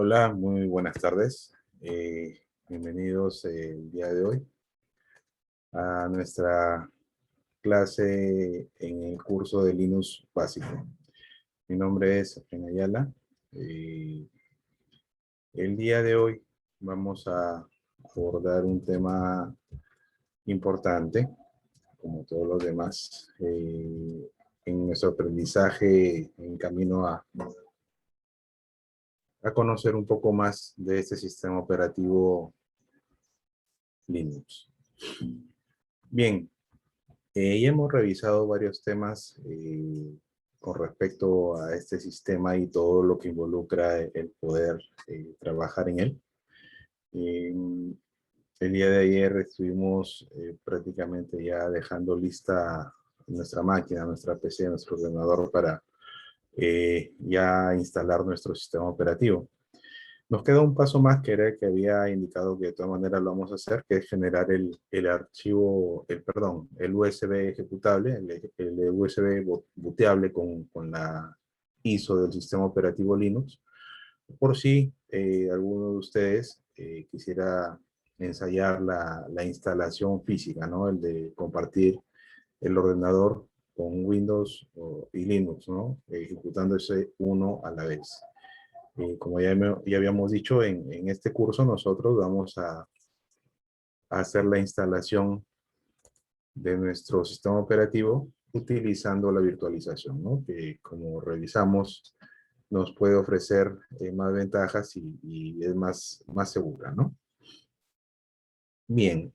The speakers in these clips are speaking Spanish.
Hola, muy buenas tardes. Bienvenidos el día de hoy a nuestra clase en el curso de Linux básico. Mi nombre es Efraín Ayala. Eh, el día de hoy vamos a abordar un tema importante, como todos los demás, en nuestro aprendizaje en camino a conocer un poco más de este sistema operativo Linux. Bien, ya hemos revisado varios temas con respecto a este sistema y todo lo que involucra el poder trabajar en él. Eh, el día de ayer estuvimos prácticamente ya dejando lista nuestra máquina, nuestra PC, nuestro ordenador para ya instalar nuestro sistema operativo. Nos queda un paso más que era el que había indicado que de todas maneras lo vamos a hacer, que es generar el archivo, el USB ejecutable, el USB booteable con la ISO del sistema operativo Linux, por si alguno de ustedes quisiera ensayar la instalación física, ¿no? El de compartir el ordenador con Windows y Linux, ¿no? Ejecutando ese uno a la vez. Como ya habíamos dicho, en este curso nosotros vamos a hacer la instalación de nuestro sistema operativo utilizando la virtualización, ¿no? Que como revisamos nos puede ofrecer más ventajas y es más segura, ¿no? Bien.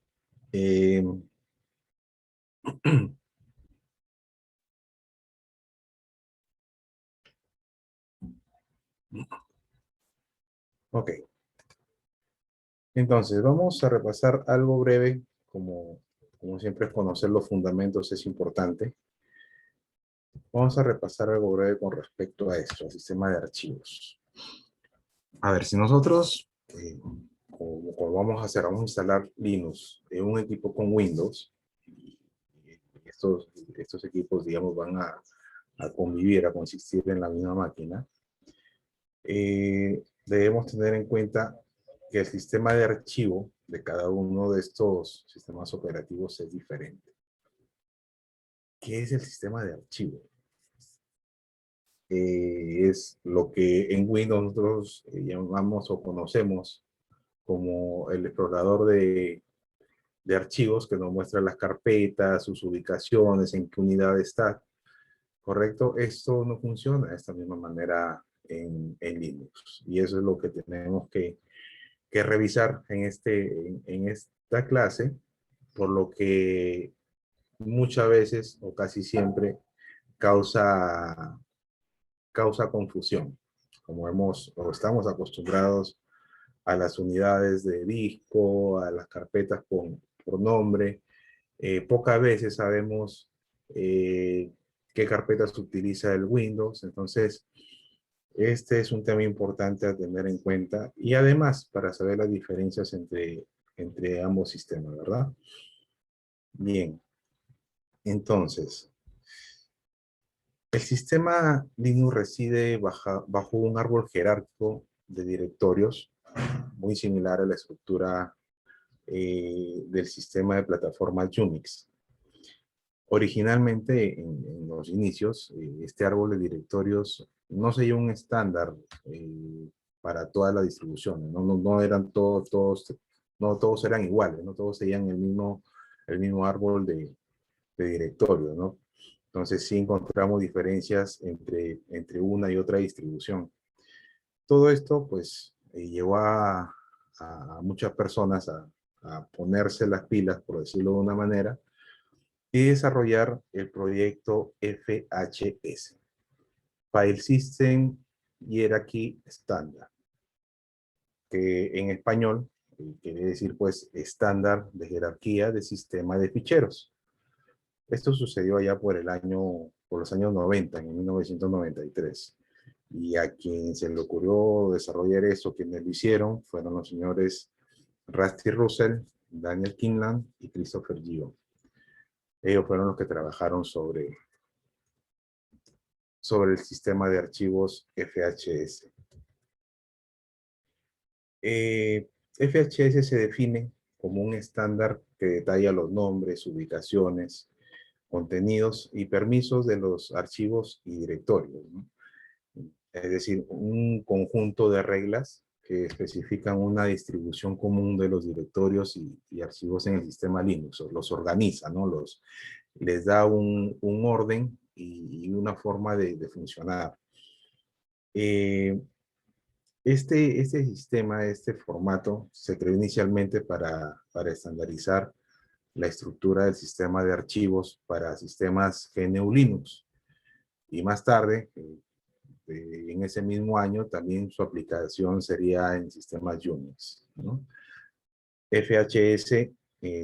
Ok. Entonces, vamos a repasar algo breve, como siempre conocer los fundamentos es importante. Vamos a repasar algo breve con respecto a esto, al sistema de archivos. A ver, si nosotros, como vamos a hacer, vamos a instalar Linux en un equipo con Windows, y estos equipos, digamos, van a convivir, a consistir en la misma máquina, debemos tener en cuenta que el sistema de archivo de cada uno de estos sistemas operativos es diferente. ¿Qué es el sistema de archivo? Es lo que en Windows nosotros llamamos o conocemos como el explorador de archivos que nos muestra las carpetas, sus ubicaciones, en qué unidad está. ¿Correcto? Esto no funciona de esta misma manera en Linux. Y eso es lo que tenemos que revisar en esta clase, por lo que muchas veces o casi siempre causa confusión. Como o estamos acostumbrados a las unidades de disco, a las carpetas por nombre, pocas veces sabemos qué carpetas utiliza el Windows. Entonces, este es un tema importante a tener en cuenta y además para saber las diferencias entre ambos sistemas, ¿verdad? Bien, entonces, el sistema Linux reside bajo un árbol jerárquico de directorios muy similar a la estructura del sistema de plataformas Unix. Originalmente, en los inicios, este árbol de directorios no sería un estándar para todas las distribuciones, no eran no todos eran iguales, no todos seguían el mismo árbol de directorios, ¿no? Entonces sí encontramos diferencias entre una y otra distribución. Todo esto, pues, llevó a muchas personas a ponerse las pilas, por decirlo de una manera, y desarrollar el proyecto FHS, File System Hierarchy Standard, que en español quiere decir pues estándar de jerarquía de sistema de ficheros. Esto sucedió allá por los años 90, en 1993. Y a quien se le ocurrió desarrollar eso, quienes lo hicieron, fueron los señores Rusty Russell, Daniel Kinland y Christopher Gio. Ellos fueron los que trabajaron sobre el sistema de archivos FHS. FHS se define como un estándar que detalla los nombres, ubicaciones, contenidos y permisos de los archivos y directorios, ¿no? Es decir, un conjunto de reglas que especifican una distribución común de los directorios y archivos en el sistema Linux, o los organiza, ¿no? Les da un orden y una forma de funcionar. Eh, este sistema, este formato, se creó inicialmente para estandarizar la estructura del sistema de archivos para sistemas GNU Linux. Y más tarde, en ese mismo año, también su aplicación sería en sistemas Unix, ¿no? FHS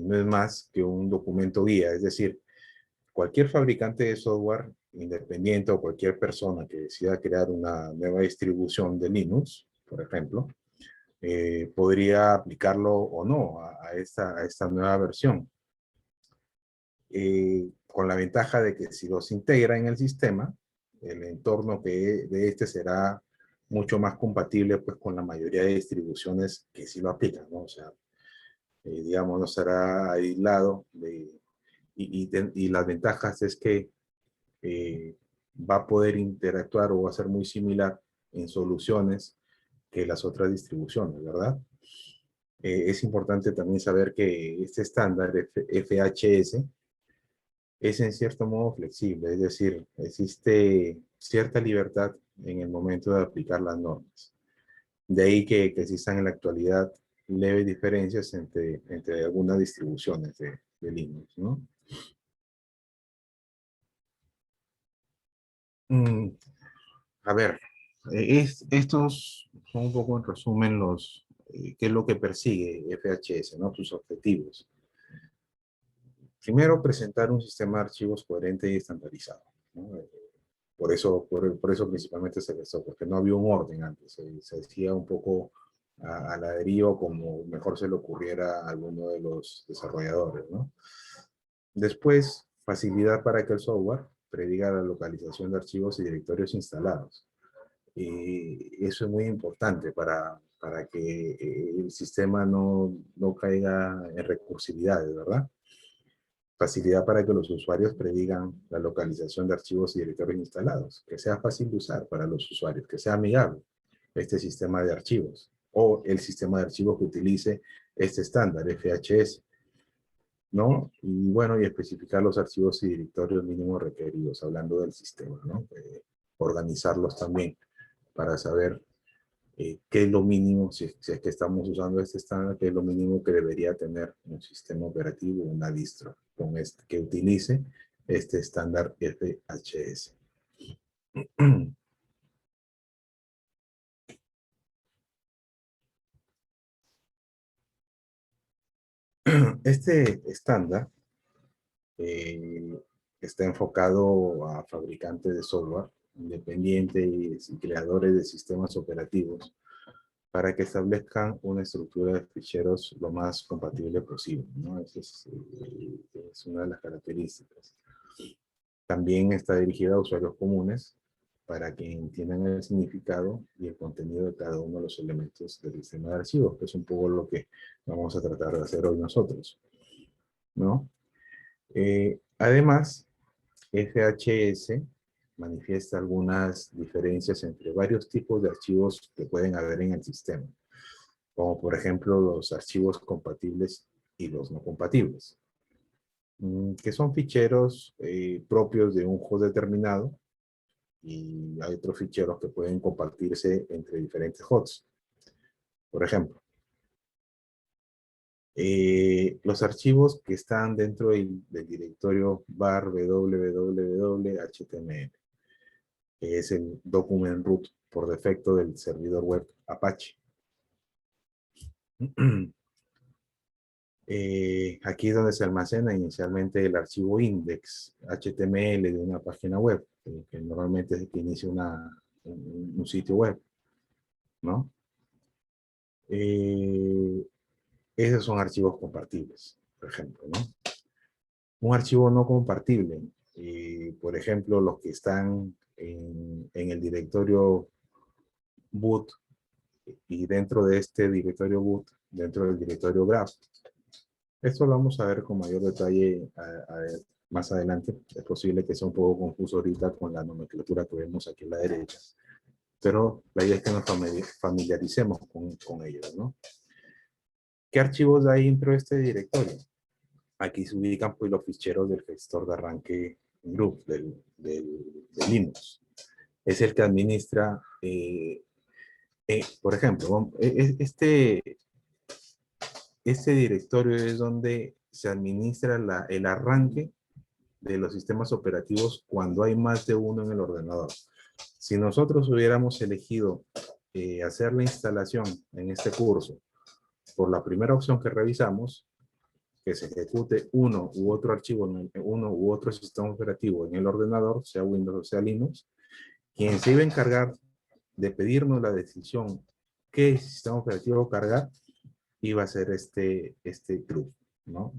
no es más que un documento guía, es decir, cualquier fabricante de software independiente o cualquier persona que decida crear una nueva distribución de Linux, por ejemplo, podría aplicarlo o no a esta nueva versión. Con la ventaja de que si los integra en el sistema, el entorno de este será mucho más compatible pues, con la mayoría de distribuciones que sí lo aplican, ¿no? O sea, digamos, no será aislado y las ventajas es que va a poder interactuar o va a ser muy similar en soluciones que las otras distribuciones, ¿verdad? Es importante también saber que este estándar FHS es en cierto modo flexible, es decir, existe cierta libertad en el momento de aplicar las normas. De ahí que existan en la actualidad leves diferencias entre algunas distribuciones de Linux, ¿no? Mm, a ver, estos son un poco en resumen qué es lo que persigue FHS, ¿no? Sus objetivos. Primero, presentar un sistema de archivos coherente y estandarizado, ¿no? Por eso principalmente se gestó, porque no había un orden antes, se hacía un poco a la deriva como mejor se le ocurriera a alguno de los desarrolladores, ¿no? Después, facilidad para que el software prediga la localización de archivos y directorios instalados. Y eso es muy importante para que el sistema no caiga en recursividades, ¿verdad? Facilidad para que los usuarios predigan la localización de archivos y directorios instalados, que sea fácil de usar para los usuarios, que sea amigable este sistema de archivos o el sistema de archivos que utilice este estándar FHS, ¿no? Y bueno, y especificar los archivos y directorios mínimos requeridos, hablando del sistema, ¿no? Organizarlos también para saber qué es lo mínimo, si es que estamos usando este estándar, qué es lo mínimo que debería tener un sistema operativo, una distro, que utilice este estándar FHS. Este estándar eh, está enfocado a fabricantes de software independientes y creadores de sistemas operativos para que establezcan una estructura de ficheros lo más compatible posible, ¿no? Esa es una de las características. También está dirigida a usuarios comunes para que entiendan el significado y el contenido de cada uno de los elementos del sistema de archivos, que es un poco lo que vamos a tratar de hacer hoy nosotros, ¿no? Además, FHS manifiesta algunas diferencias entre varios tipos de archivos que pueden haber en el sistema, como por ejemplo los archivos compatibles y los no compatibles, que son ficheros propios de un host determinado y hay otros ficheros que pueden compartirse entre diferentes hosts. Por ejemplo, los archivos que están dentro del directorio var www.html, que es el document root por defecto del servidor web Apache. Aquí es donde se almacena inicialmente el archivo index HTML de una página web, que normalmente es el que inicia un sitio web, ¿no? Esos son archivos compartibles, por ejemplo, ¿no? Un archivo no compartible, por ejemplo, los que están en el directorio boot y dentro de este directorio boot, dentro del directorio graph. Esto lo vamos a ver con mayor detalle más adelante. Es posible que sea un poco confuso ahorita con la nomenclatura que vemos aquí a la derecha, pero la idea es que nos familiaricemos con ellos, ¿no? ¿Qué archivos hay dentro de este directorio? Aquí se ubican pues, los ficheros del gestor de arranque group de Linux. Es el que administra, por ejemplo, este directorio es donde se administra el arranque de los sistemas operativos cuando hay más de uno en el ordenador. Si nosotros hubiéramos elegido hacer la instalación en este curso por la primera opción que revisamos, que se ejecute uno u otro archivo, uno u otro sistema operativo en el ordenador, sea Windows o sea Linux, quien se iba a encargar de pedirnos la decisión qué sistema operativo cargar, iba a ser este group, ¿no?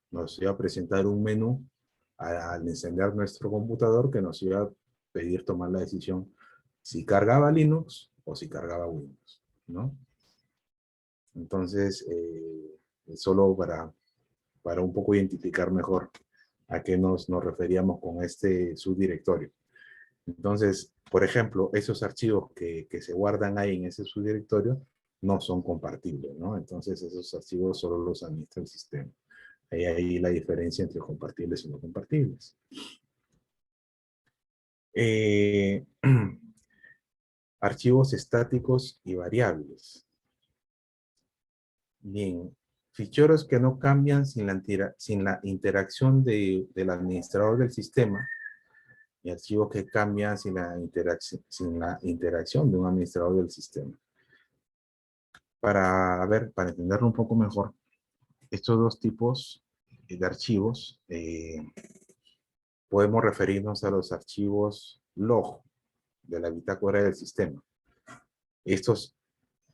Nos iba a presentar un menú al encender nuestro computador que nos iba a pedir tomar la decisión si cargaba Linux o si cargaba Windows, ¿no? Entonces, solo para un poco identificar mejor a qué nos referíamos con este subdirectorio. Entonces, por ejemplo, esos archivos que se guardan ahí en ese subdirectorio no son compartibles, ¿no? Entonces, esos archivos solo los administra el sistema. Ahí la diferencia entre compartibles y no compartibles. Archivos estáticos y variables. Bien, ficheros que no cambian sin la interacción del administrador del sistema y archivos que cambian sin la interacción de un administrador del sistema. Para entenderlo un poco mejor, estos dos tipos de archivos, podemos referirnos a los archivos log de la bitácora del sistema. Estos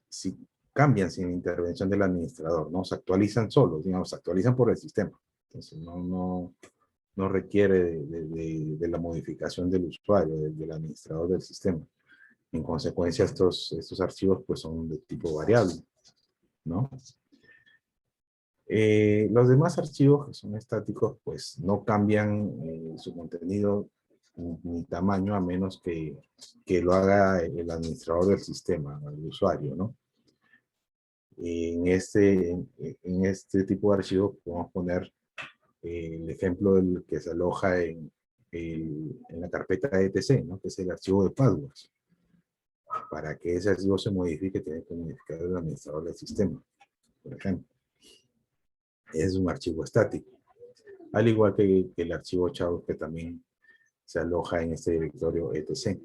si cambian sin intervención del administrador, ¿no? Se actualizan solos, digamos, se actualizan por el sistema. Entonces, no requiere de la modificación del usuario, del administrador del sistema. En consecuencia, estos archivos pues, son de tipo variable, ¿no? Los demás archivos que son estáticos, pues no cambian su contenido ni tamaño a menos que lo haga el administrador del sistema, el usuario, ¿no? En este tipo de archivos podemos poner el ejemplo del que se aloja en la carpeta etc, ¿no? Que es el archivo de passwords. Para que ese archivo se modifique, tiene que modificar el administrador del sistema, por ejemplo. Es un archivo estático. Al igual que el archivo chau, que también se aloja en este directorio etc.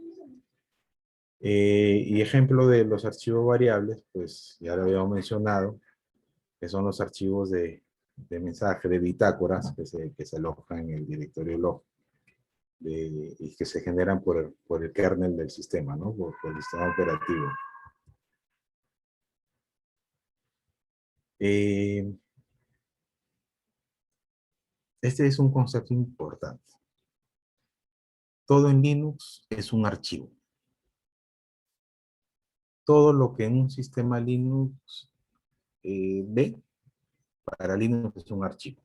Y ejemplo de los archivos variables, pues ya lo habíamos mencionado, que son los archivos de mensaje, de bitácoras, que se alojan en el directorio log, y que se generan por el kernel del sistema, ¿no? Por el sistema operativo. Este es un concepto importante. Todo en Linux es un archivo. Todo lo que en un sistema Linux ve, para Linux es un archivo.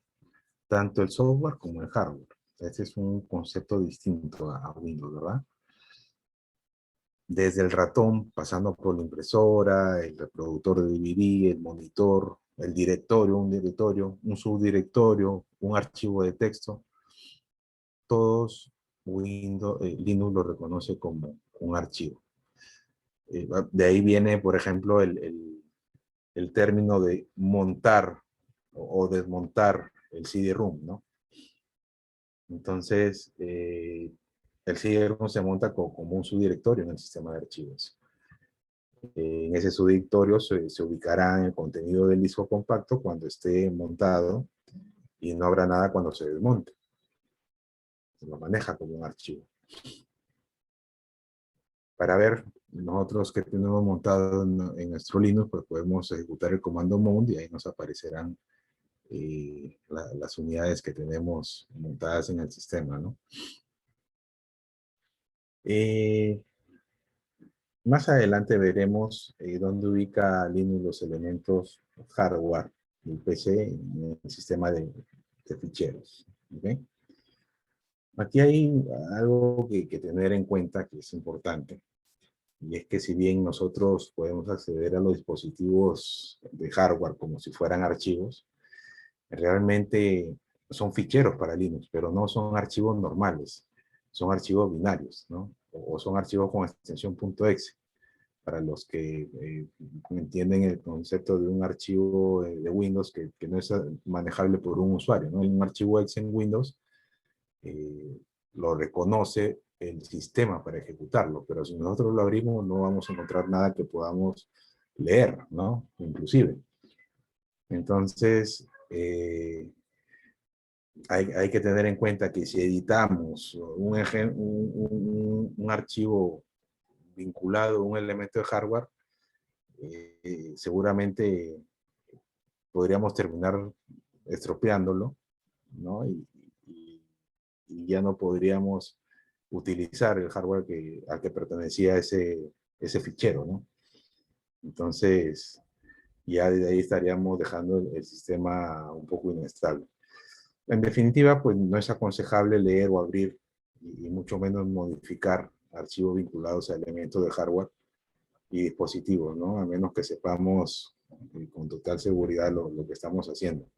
Tanto el software como el hardware. Este es un concepto distinto a Windows, ¿verdad? Desde el ratón, pasando por la impresora, el reproductor de DVD, el monitor, el directorio, un subdirectorio, un archivo de texto, todos Linux lo reconoce como un archivo. De ahí viene, por ejemplo, el término de montar o desmontar el CD-ROM, ¿no? Entonces, el CD-ROM se monta como un subdirectorio en el sistema de archivos. En ese subdirectorio se ubicará el contenido del disco compacto cuando esté montado y no habrá nada cuando se desmonte. Se lo maneja como un archivo. Para ver nosotros que tenemos montado en nuestro Linux, pues podemos ejecutar el comando mount y ahí nos aparecerán las unidades que tenemos montadas en el sistema, ¿no? Más adelante veremos dónde ubica Linux los elementos hardware del PC en el sistema de ficheros. ¿Okay? Aquí hay algo que tener en cuenta que es importante. Y es que si bien nosotros podemos acceder a los dispositivos de hardware como si fueran archivos, realmente son ficheros para Linux, pero no son archivos normales, son archivos binarios, ¿no? O son archivos con extensión .exe. Para los que entienden el concepto de un archivo de Windows que no es manejable por un usuario, ¿no? Un archivo exe en Windows lo reconoce el sistema para ejecutarlo, pero si nosotros lo abrimos no vamos a encontrar nada que podamos leer, ¿no? Inclusive. Entonces, hay que tener en cuenta que si editamos un archivo vinculado a un elemento de hardware, seguramente podríamos terminar estropeándolo, ¿no? Y ya no podríamos utilizar el hardware a que pertenecía ese fichero, ¿no? Entonces, ya de ahí estaríamos dejando el sistema un poco inestable. En definitiva, pues no es aconsejable leer o abrir, y mucho menos modificar archivos vinculados a elementos de hardware y dispositivos, ¿no? A menos que sepamos con total seguridad lo que estamos haciendo.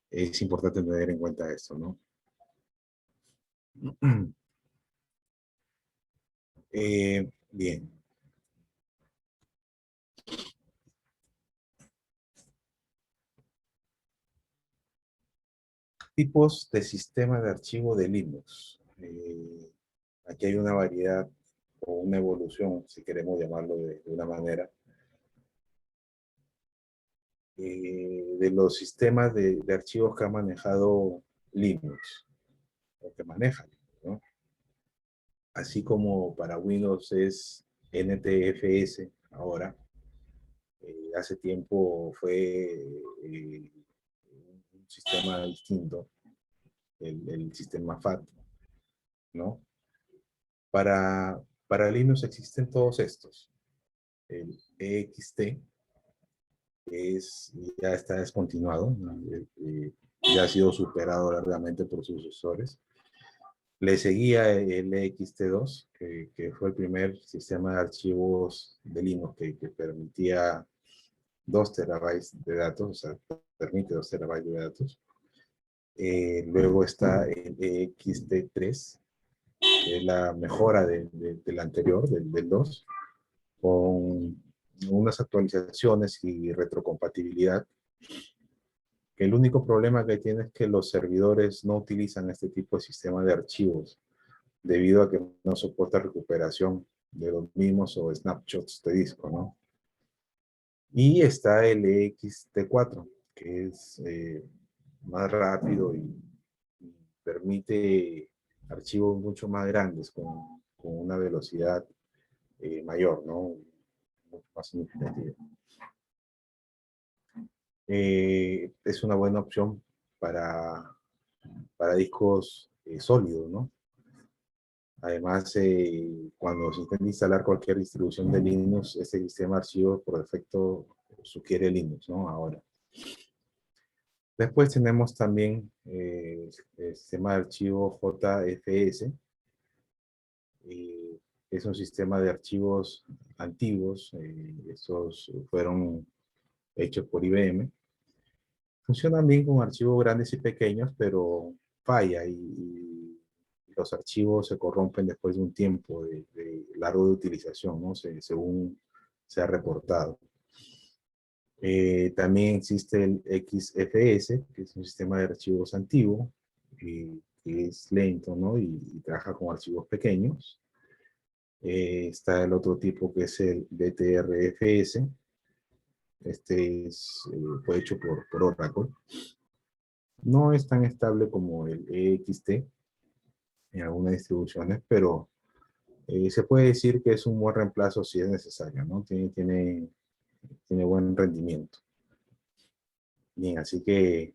Es importante tener en cuenta esto, ¿no? Bien. Tipos de sistema de archivo de Linux. Aquí hay una variedad o una evolución, si queremos llamarlo de una manera, de los sistemas de archivos que ha manejado Linux, o que manejan, ¿no? Así como para Windows es NTFS ahora, hace tiempo fue un sistema distinto, el sistema FAT, ¿no? Para Linux existen todos estos. El EXT ya está descontinuado, ¿no? Ya ha sido superado largamente por sus sucesores. Le seguía el EXT2, que fue el primer sistema de archivos de Linux que permitía 2 terabytes de datos, o sea, permite 2 terabytes de datos. Luego está el EXT3, que es la mejora del anterior, del 2, con unas actualizaciones y retrocompatibilidad. El único problema que tiene es que los servidores no utilizan este tipo de sistema de archivos debido a que no soporta recuperación de los mismos o snapshots de disco, ¿no? Y está el EXT4, que es más rápido y permite archivos mucho más grandes con una velocidad mayor, ¿no? Mucho más significativa. Es una buena opción para discos sólidos, ¿no? Además, cuando se intenta instalar cualquier distribución de Linux, este sistema de archivos por defecto sugiere Linux, ¿no? Ahora. Después tenemos también el sistema de archivo JFS. Es un sistema de archivos antiguos. Estos fueron hechos por IBM. Funcionan bien con archivos grandes y pequeños, pero falla y los archivos se corrompen después de un tiempo de largo de utilización, ¿no? Según se ha reportado. También existe el XFS, que es un sistema de archivos antiguo, que es lento, ¿no? Y trabaja con archivos pequeños. Está el otro tipo que es el BTRFS. Fue hecho por Oracle. No es tan estable como el EXT en algunas distribuciones, pero se puede decir que es un buen reemplazo si es necesario, ¿no? Tiene buen rendimiento. Bien, así que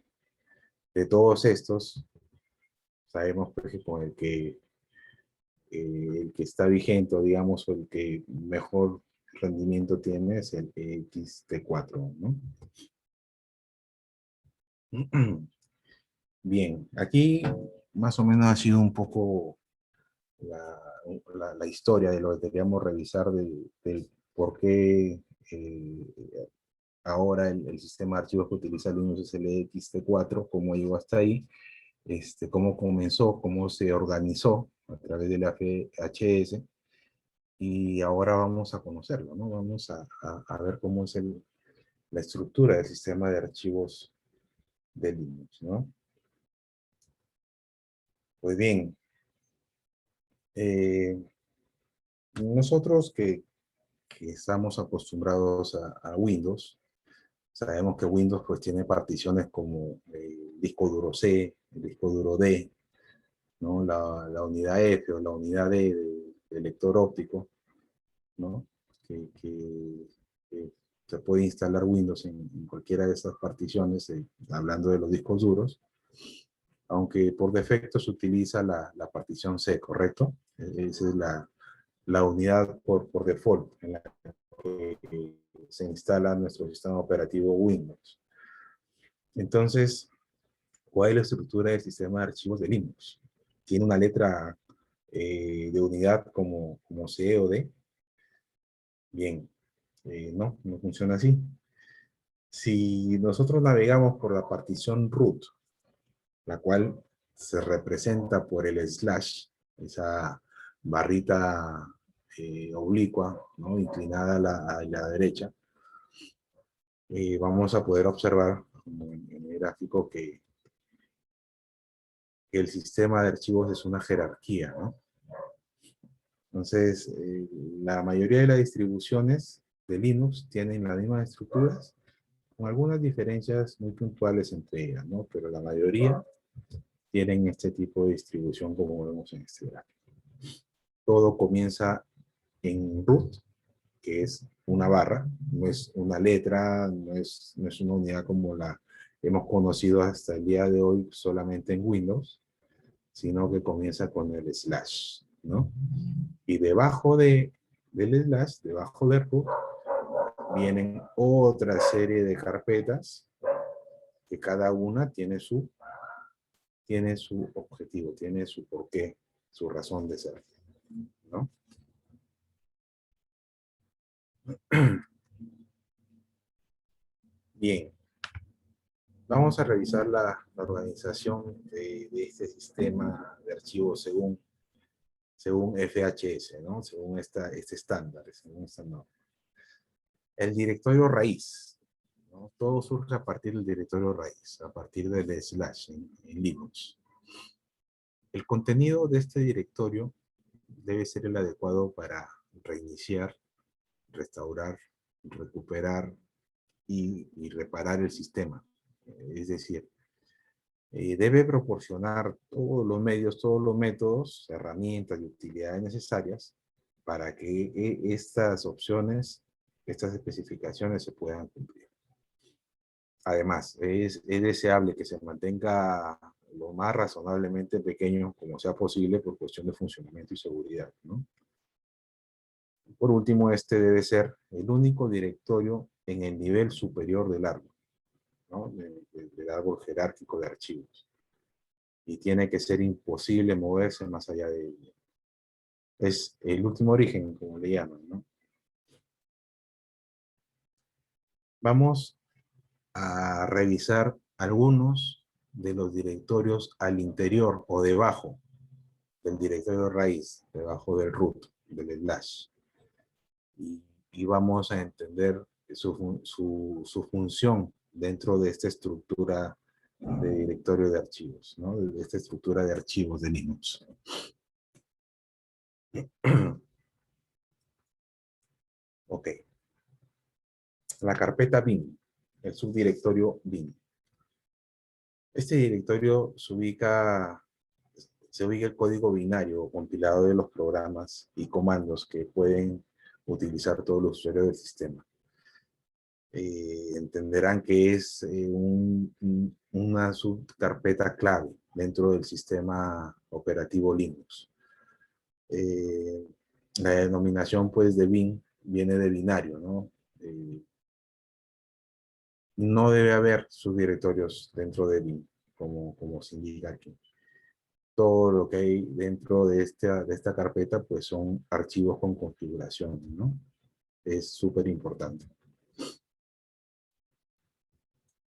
de todos estos, sabemos pues, que con el que el que está vigente, o digamos, el que mejor rendimiento tiene es el XT4, ¿no? Bien, aquí más o menos ha sido un poco la, la historia de lo que queríamos revisar del por qué ahora el sistema de archivos que utiliza Linux es el ext4, cómo llegó hasta ahí, cómo comenzó, cómo se organizó a través de la FHS, y ahora vamos a conocerlo, ¿no? Vamos a ver cómo es la estructura del sistema de archivos de Linux, ¿no? Pues bien, eh, nosotros que estamos acostumbrados a Windows, sabemos que Windows pues tiene particiones como el disco duro C, el disco duro D, ¿no? La unidad F o la unidad D de lector óptico, ¿no? Que se puede instalar Windows en cualquiera de esas particiones, hablando de los discos duros, aunque por defecto se utiliza la partición C, ¿correcto? Esa es la unidad por default en la que se instala nuestro sistema operativo Windows. Entonces, ¿cuál es la estructura del sistema de archivos de Linux? ¿Tiene una letra de unidad como C o D? Bien, no funciona así. Si nosotros navegamos por la partición root, la cual se representa por el slash, esa barrita oblicua, ¿no? Inclinada a la derecha, vamos a poder observar en el gráfico que el sistema de archivos es una jerarquía, ¿no? Entonces, la mayoría de las distribuciones de Linux tienen las mismas estructuras, con algunas diferencias muy puntuales entre ellas, ¿no? Pero la mayoría tienen este tipo de distribución como vemos en este gráfico. Todo comienza en root, que es una barra, no es una letra, no es una unidad como la hemos conocido hasta el día de hoy solamente en Windows, sino que comienza con el slash, ¿no? Y debajo del slash, debajo del root, vienen otra serie de carpetas que cada una tiene su objetivo, tiene su porqué, su razón de ser, ¿no? Bien, vamos a revisar la organización de este sistema de archivos según FHS, ¿no? Según este estándar, según esta norma. El directorio raíz, ¿no? Todo surge a partir del directorio raíz, a partir del slash en Linux. El contenido de este directorio debe ser el adecuado para reiniciar, restaurar, recuperar y reparar el sistema. Es decir, debe proporcionar todos los medios, todos los métodos, herramientas y utilidades necesarias para que estas opciones, estas especificaciones se puedan cumplir. Además, es deseable que se mantenga lo más razonablemente pequeño como sea posible por cuestión de funcionamiento y seguridad, ¿no? Por último, este debe ser el único directorio en el nivel superior del árbol, ¿no? Del árbol jerárquico de archivos. Y tiene que ser imposible moverse más allá de él. Es el último origen, como le llaman, ¿no? Vamos a revisar algunos de los directorios al interior o debajo del directorio raíz, debajo del root, del slash. Y vamos a entender su función dentro de esta estructura de directorio de archivos, ¿no? De esta estructura de archivos de Linux. Ok. La carpeta bin, el subdirectorio bin. Este directorio se ubica el código binario compilado de los programas y comandos que pueden utilizar todos los usuarios del sistema. Entenderán que es una subcarpeta clave dentro del sistema operativo Linux. Eh, la denominación pues de bin viene de binario, ¿no? No debe haber subdirectorios dentro de bin, como se indica aquí. Todo lo que hay dentro de esta carpeta pues son archivos con configuración, ¿no? Es súper importante.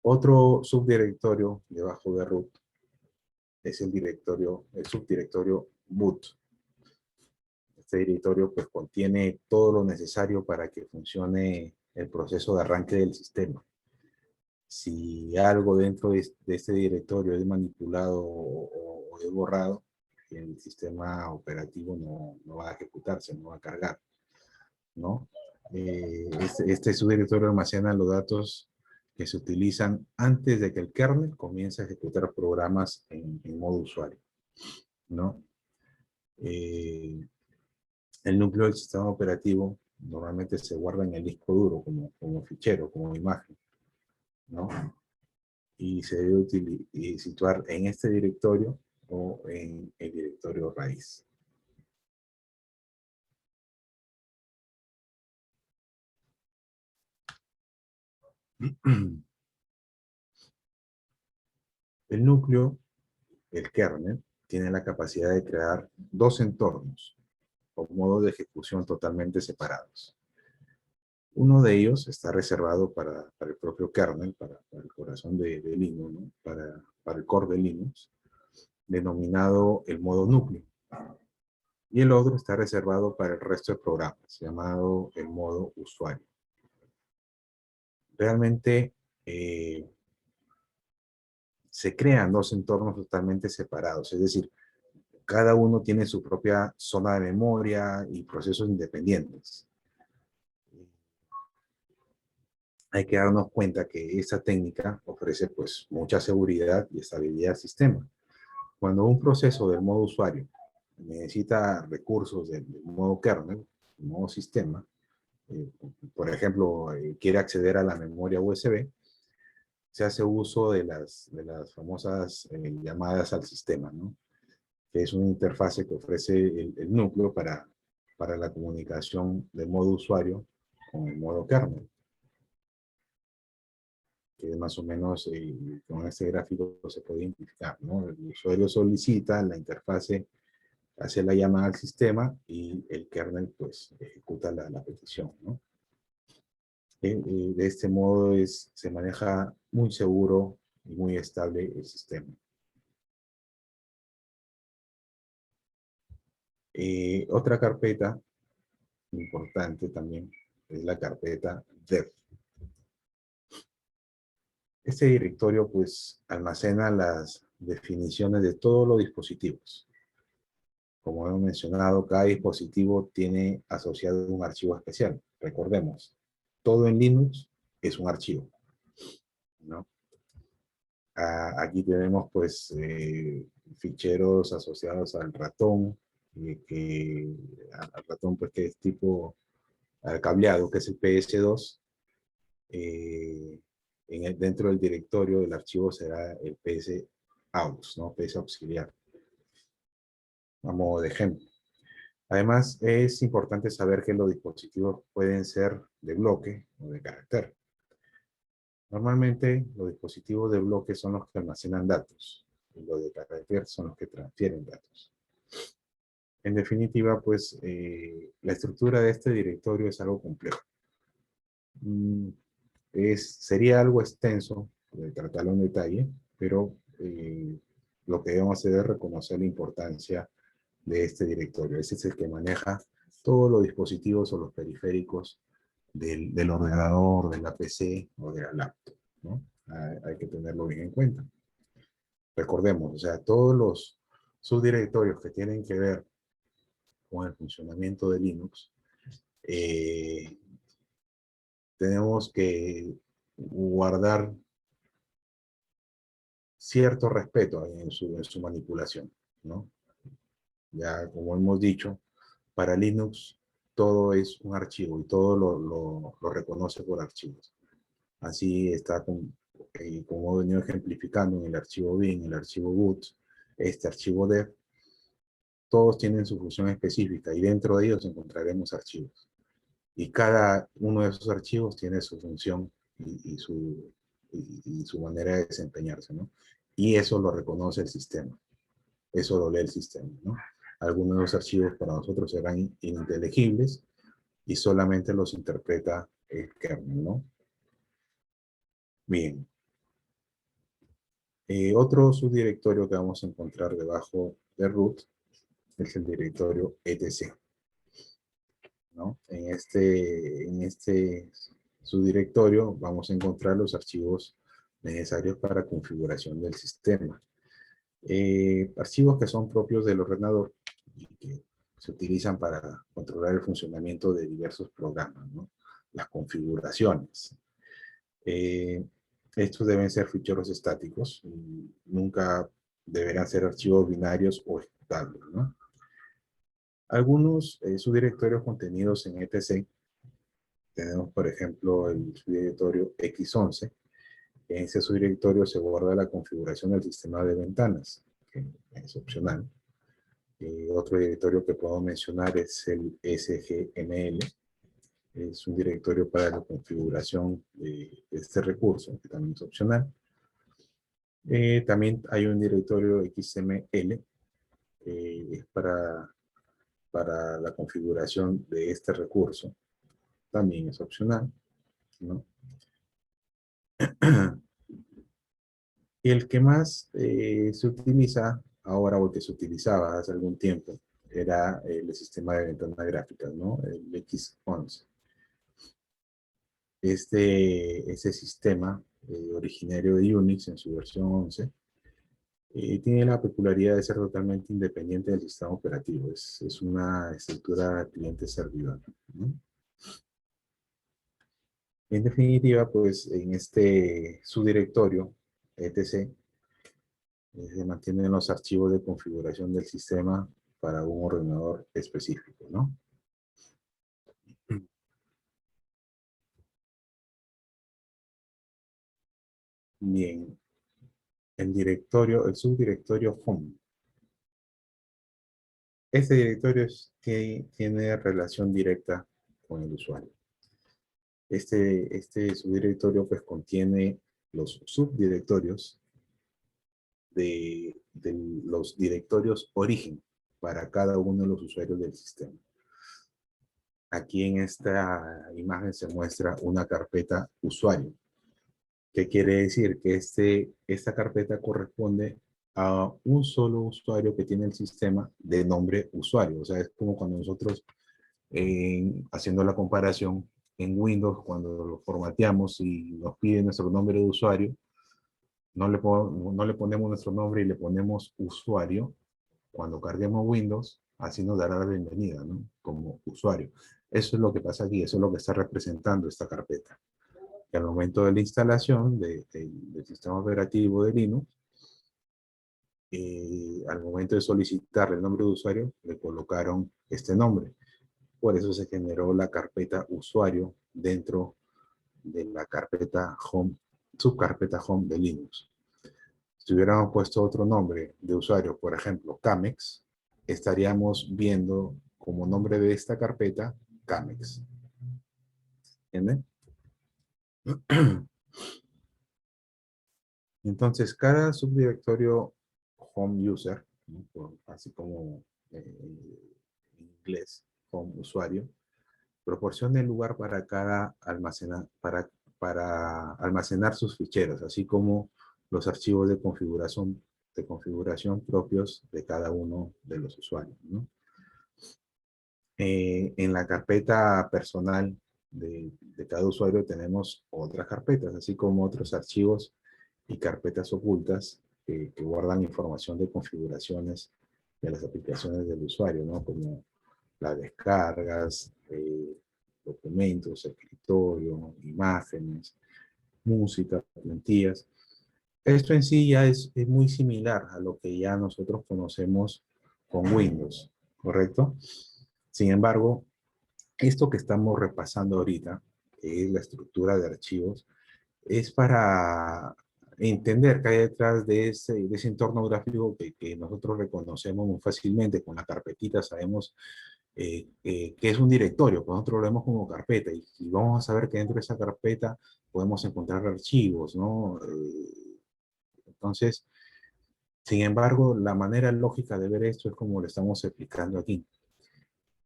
Otro subdirectorio debajo de root es el subdirectorio boot. Este directorio pues contiene todo lo necesario para que funcione el proceso de arranque del sistema. Si algo dentro de este directorio es manipulado o es borrado, el sistema operativo no va a ejecutarse, no va a cargar, ¿no? Este subdirectorio almacena los datos que se utilizan antes de que el kernel comience a ejecutar programas en modo usuario, ¿no? Eh, el núcleo del sistema operativo normalmente se guarda en el disco duro como fichero, como imagen, ¿no? Y se debe situar en este directorio o en el directorio raíz. El núcleo, el kernel, tiene la capacidad de crear dos entornos o modos de ejecución totalmente separados. Uno de ellos está reservado para el propio kernel, para el corazón de Linux, ¿no? Para el core de Linux, denominado el modo núcleo. Y el otro está reservado para el resto de programas, llamado el modo usuario. Realmente se crean dos entornos totalmente separados, es decir, cada uno tiene su propia zona de memoria y procesos independientes. Hay que darnos cuenta que esta técnica ofrece pues mucha seguridad y estabilidad al sistema. Cuando un proceso del modo usuario necesita recursos del modo kernel, del modo sistema, eh, por ejemplo, quiere acceder a la memoria USB, se hace uso de las famosas llamadas al sistema, ¿no? Que es una interfase que ofrece el núcleo para la comunicación del modo usuario con el modo kernel, que más o menos con este gráfico se puede identificar, ¿no? El usuario solicita, la interfase hace la llamada al sistema y el kernel pues ejecuta la petición, ¿no? De este modo se maneja muy seguro y muy estable el sistema. Otra carpeta importante también es la carpeta dev. Este directorio pues almacena las definiciones de todos los dispositivos. Como hemos mencionado, cada dispositivo tiene asociado un archivo especial. Recordemos, todo en Linux es un archivo, ¿no? Aquí tenemos pues ficheros asociados al ratón, al ratón pues que es tipo al cableado, que es el PS2. Dentro del directorio del archivo será el PS aux, ¿no? PS auxiliar, a modo de ejemplo. Además, es importante saber que los dispositivos pueden ser de bloque o de carácter. Normalmente, los dispositivos de bloque son los que almacenan datos, y los de carácter son los que transfieren datos. En definitiva, pues, la estructura de este directorio es algo complejo. Mm, sería algo extenso de tratarlo en detalle, pero lo que debemos hacer es reconocer la importancia de este directorio. Ese es el que maneja todos los dispositivos o los periféricos del ordenador, de la PC o de la laptop, ¿no? Hay que tenerlo bien en cuenta. Recordemos, o sea, todos los subdirectorios que tienen que ver con el funcionamiento de Linux, eh, tenemos que guardar cierto respeto en su manipulación, ¿no? Ya como hemos dicho, para Linux todo es un archivo y todo lo reconoce por archivos. Así está como he venido ejemplificando en el archivo bin, el archivo boot, este archivo dev, todos tienen su función específica y dentro de ellos encontraremos archivos. Y cada uno de esos archivos tiene su función y su manera de desempeñarse, ¿no? Y eso lo reconoce el sistema. Eso lo lee el sistema, ¿no? Algunos de los archivos para nosotros serán ininteligibles y solamente los interpreta el kernel, ¿no? Bien. Otro subdirectorio que vamos a encontrar debajo de root es el directorio etc, ¿no? En este subdirectorio vamos a encontrar los archivos necesarios para configuración del sistema. Archivos que son propios del ordenador y que se utilizan para controlar el funcionamiento de diversos programas, ¿no? Las configuraciones. Estos deben ser ficheros estáticos, y nunca deberán ser archivos binarios o ejecutables, ¿no? Algunos subdirectorios contenidos en etc. Tenemos, por ejemplo, el subdirectorio X11. En ese subdirectorio se guarda la configuración del sistema de ventanas, que es opcional. Otro directorio que puedo mencionar es el sgml. Es un directorio para la configuración de este recurso, que también es opcional. También hay un directorio XML, es para la configuración de este recurso. También es opcional, ¿no? Y el que más se utiliza ahora, o que se utilizaba hace algún tiempo, era el sistema de ventanas gráficas, ¿no? El X11. Ese sistema originario de Unix en su versión 11 tiene la peculiaridad de ser totalmente independiente del sistema operativo. Es una estructura cliente-servidor, ¿no? En definitiva, pues en este subdirectorio, etc., se mantienen los archivos de configuración del sistema para un ordenador específico, ¿no? Bien, el subdirectorio home. Este directorio tiene relación directa con el usuario. Este subdirectorio pues contiene los subdirectorios de los directorios origen para cada uno de los usuarios del sistema. Aquí en esta imagen se muestra una carpeta usuario. ¿Qué quiere decir? Que esta carpeta corresponde a un solo usuario que tiene el sistema de nombre usuario. O sea, es como cuando nosotros, haciendo la comparación, en Windows, cuando lo formateamos y nos pide nuestro nombre de usuario, no le ponemos nuestro nombre y le ponemos usuario. Cuando carguemos Windows, así nos dará la bienvenida, ¿no? Como usuario. Eso es lo que pasa aquí, eso es lo que está representando esta carpeta. Y al momento de la instalación del sistema operativo de Linux, al momento de solicitar el nombre de usuario, le colocaron este nombre. Por eso se generó la carpeta usuario dentro de la carpeta home, subcarpeta home de Linux. Si hubiéramos puesto otro nombre de usuario, por ejemplo, Camex, estaríamos viendo como nombre de esta carpeta Camex. ¿Entienden? Entonces, cada subdirectorio home user, ¿no? Así como en inglés, home usuario, proporciona el lugar para para almacenar sus ficheros, así como los archivos de configuración propios de cada uno de los usuarios, ¿no? En la carpeta personal de cada usuario tenemos otras carpetas, así como otros archivos y carpetas ocultas que guardan información de configuraciones de las aplicaciones del usuario, ¿no? Como las descargas, documentos, escritorio, imágenes, música, plantillas. Esto en sí ya es muy similar a lo que ya nosotros conocemos con Windows, ¿correcto? Sin embargo, esto que estamos repasando ahorita, que es la estructura de archivos, es para entender qué hay detrás de ese entorno gráfico que nosotros reconocemos muy fácilmente. Con la carpetita sabemos que es un directorio, pues nosotros lo vemos como carpeta y vamos a saber que dentro de esa carpeta podemos encontrar archivos, ¿no? Entonces, sin embargo, la manera lógica de ver esto es como lo estamos explicando aquí.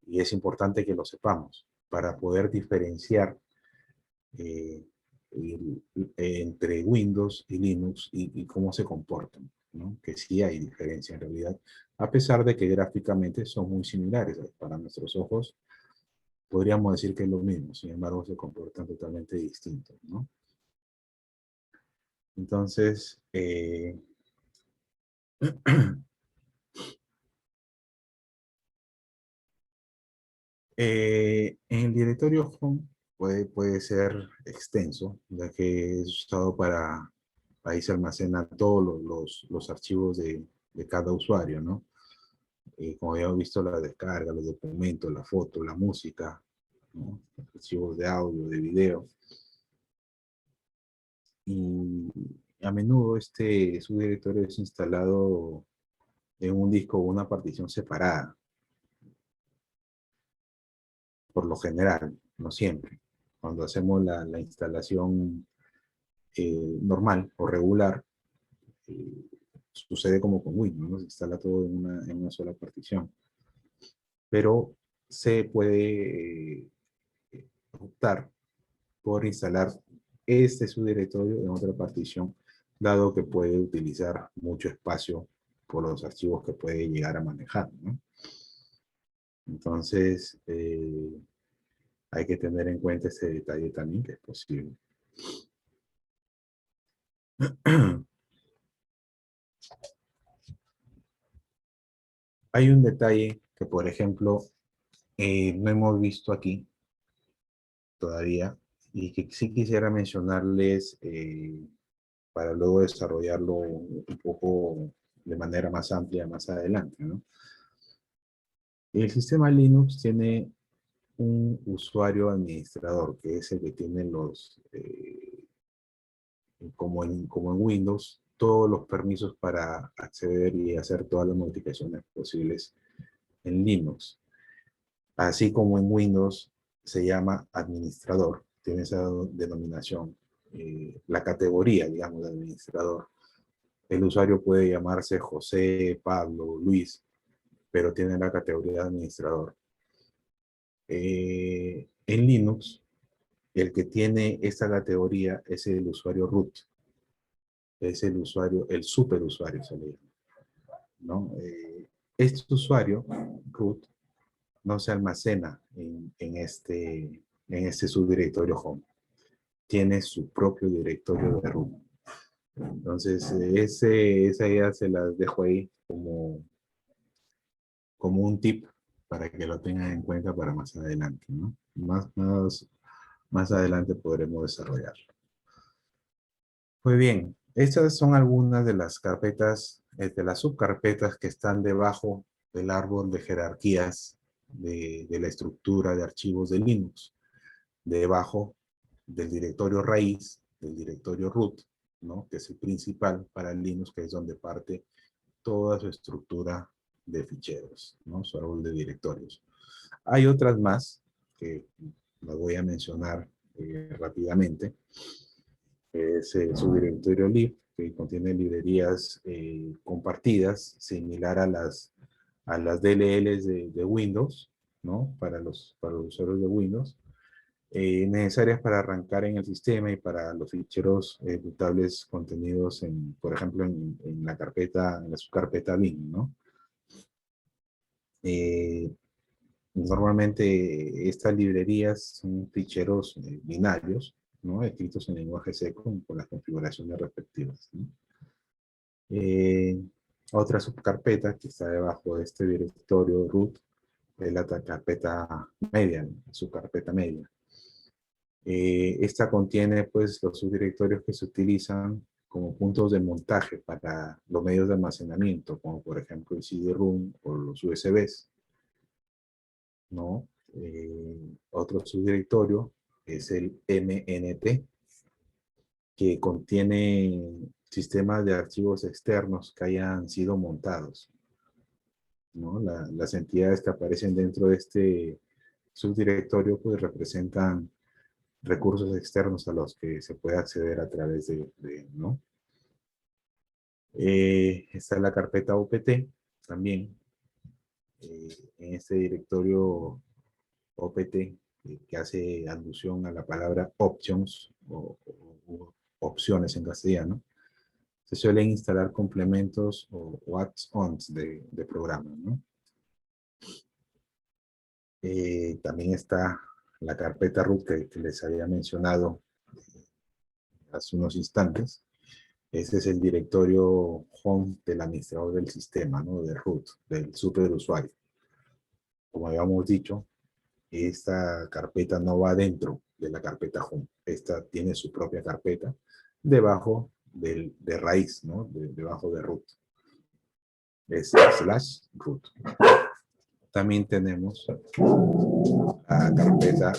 Y es importante que lo sepamos para poder diferenciar eh, entre Windows y Linux y cómo se comportan, ¿no? Que sí hay diferencia en realidad, a pesar de que gráficamente son muy similares para nuestros ojos. Podríamos decir que es lo mismo, sin embargo se comportan totalmente distintos, ¿no? Entonces, en el directorio Home puede ser extenso, ya que es usado ahí se almacenan todos los archivos de cada usuario, ¿no? Como ya hemos visto, la descarga, los documentos, la foto, la música, ¿no? Archivos de audio, de video. Y a menudo este subdirectorio es instalado en un disco o una partición separada, por lo general, no siempre. Cuando hacemos la instalación normal o regular, eh, sucede como con Windows, ¿no? Se instala todo en una sola partición. Pero se puede optar por instalar este subdirectorio en otra partición, dado que puede utilizar mucho espacio por los archivos que puede llegar a manejar, ¿no? Entonces, hay que tener en cuenta ese detalle también, que es posible. Hay un detalle que, por ejemplo, no hemos visto aquí todavía y que sí quisiera mencionarles para luego desarrollarlo un poco de manera más amplia más adelante, ¿no? El sistema Linux tiene un usuario administrador, que es el que tiene como en Windows, todos los permisos para acceder y hacer todas las modificaciones posibles en Linux. Así como en Windows se llama administrador, tiene esa denominación, la categoría, digamos, de administrador. El usuario puede llamarse José, Pablo, Luis, pero tiene la categoría de administrador. En Linux, el que tiene esta categoría es el usuario root, es el usuario, el superusuario se le llama, ¿no? Este usuario root no se almacena en este subdirectorio home, tiene su propio directorio de root. Entonces, esa idea se las dejo ahí como un tip para que lo tengan en cuenta para más adelante, ¿no? Más adelante podremos desarrollarlo. Muy bien, estas son algunas de las carpetas, de las subcarpetas que están debajo del árbol de jerarquías de la estructura de archivos de Linux, debajo del directorio raíz, del directorio root, ¿no? Que es el principal para Linux, que es donde parte toda su estructura de ficheros, ¿no? Su árbol de directorios. Hay otras más que las voy a mencionar rápidamente. Es su directorio lib, que contiene librerías compartidas, similar a las DLLs de Windows, ¿no? Para los usuarios de Windows, necesarias para arrancar en el sistema y para los ficheros ejecutables contenidos, por ejemplo, en la subcarpeta bin, ¿no? Eh, Normalmente estas librerías son ficheros binarios, ¿no? Escritos en lenguaje C con las configuraciones respectivas, ¿no? Eh, Otra subcarpeta que está debajo de este directorio root es la carpeta media, subcarpeta media. Esta contiene pues los subdirectorios que se utilizan como puntos de montaje para los medios de almacenamiento, como por ejemplo el CD-ROM o los USBs, ¿no? Otro subdirectorio es el MNT, que contiene sistemas de archivos externos que hayan sido montados, ¿no? Las entidades que aparecen dentro de este subdirectorio pues representan recursos externos a los que se puede acceder a través ¿no? Está la carpeta OPT también. En este directorio OPT, que hace alusión a la palabra options o opciones en castellano, se suelen instalar complementos o add-ons de programas, ¿no? También está la carpeta root que les había mencionado hace unos instantes. Ese es el directorio home del administrador del sistema, ¿no? De root, del superusuario. Como habíamos dicho, esta carpeta no va dentro de la carpeta home. Esta tiene su propia carpeta debajo de raíz, ¿no? Debajo de root. Es slash root. También tenemos la carpeta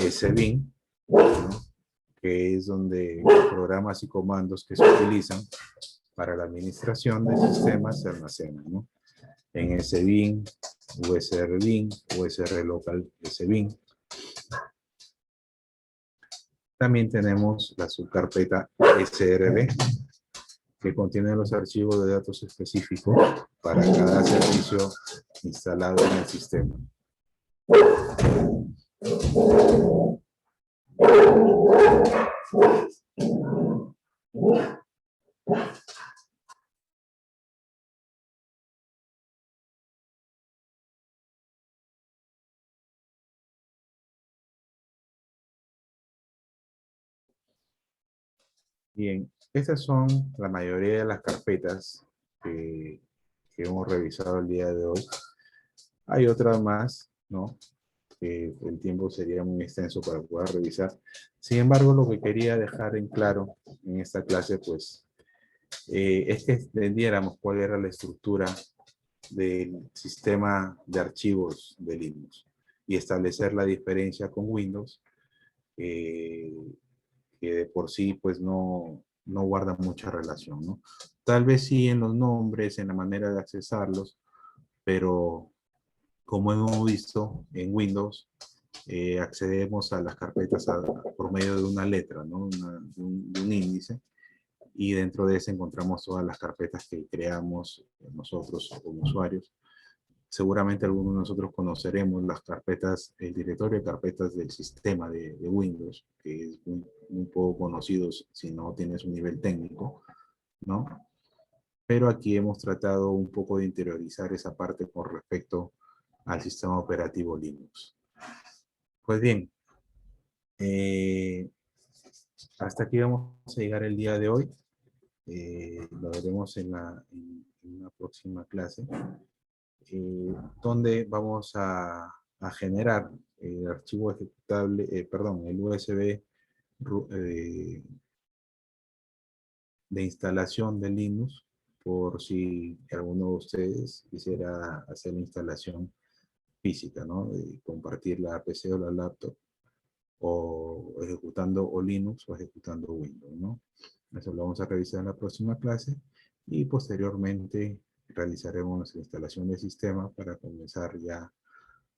sbin, ¿no? Que es donde los programas y comandos que se utilizan para la administración de sistemas se almacenan, ¿no? En sbin, usrbin, usrlocal sbin. También tenemos la subcarpeta srd, que contiene los archivos de datos específicos para cada servicio instalado en el sistema. Bien, estas son la mayoría de las carpetas que hemos revisado el día de hoy. Hay otras más, ¿no? Que el tiempo sería muy extenso para poder revisar. Sin embargo, lo que quería dejar en claro en esta clase, pues, es que entendiéramos cuál era la estructura del sistema de archivos de Linux y establecer la diferencia con Windows, eh, que de por sí, pues, no guarda mucha relación, ¿no? Tal vez sí en los nombres, en la manera de accesarlos, pero como hemos visto en Windows, accedemos a las carpetas por medio de una letra, ¿no? De un índice, y dentro de ese encontramos todas las carpetas que creamos nosotros como usuarios. Seguramente algunos de nosotros conoceremos las carpetas, el directorio de carpetas del sistema de Windows, que es muy poco conocido si no tienes un nivel técnico, ¿no? Pero aquí hemos tratado un poco de interiorizar esa parte con respecto al sistema operativo Linux. Pues bien, hasta aquí vamos a llegar el día de hoy. Lo veremos en una próxima clase, donde vamos a generar el archivo ejecutable, perdón, el USB de instalación de Linux, por si alguno de ustedes quisiera hacer la instalación física, ¿no? De compartir la PC o la laptop, o ejecutando o Linux o ejecutando Windows, ¿no? Eso lo vamos a revisar en la próxima clase y posteriormente realizaremos nuestra instalación de sistema para comenzar ya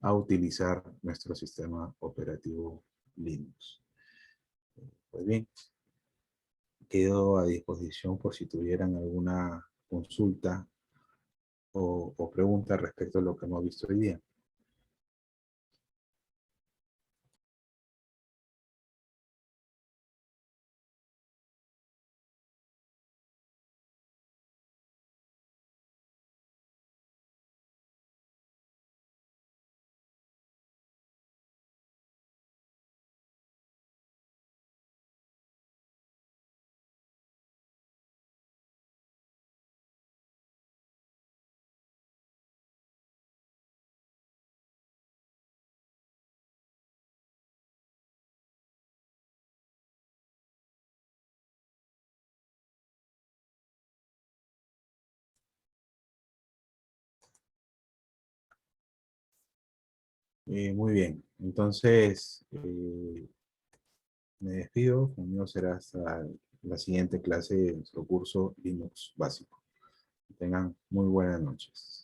a utilizar nuestro sistema operativo Linux. Pues bien, quedo a disposición por si tuvieran alguna consulta o pregunta respecto a lo que hemos visto hoy día. Muy bien, entonces me despido, conmigo será hasta la siguiente clase de nuestro curso Linux básico. Que tengan muy buenas noches.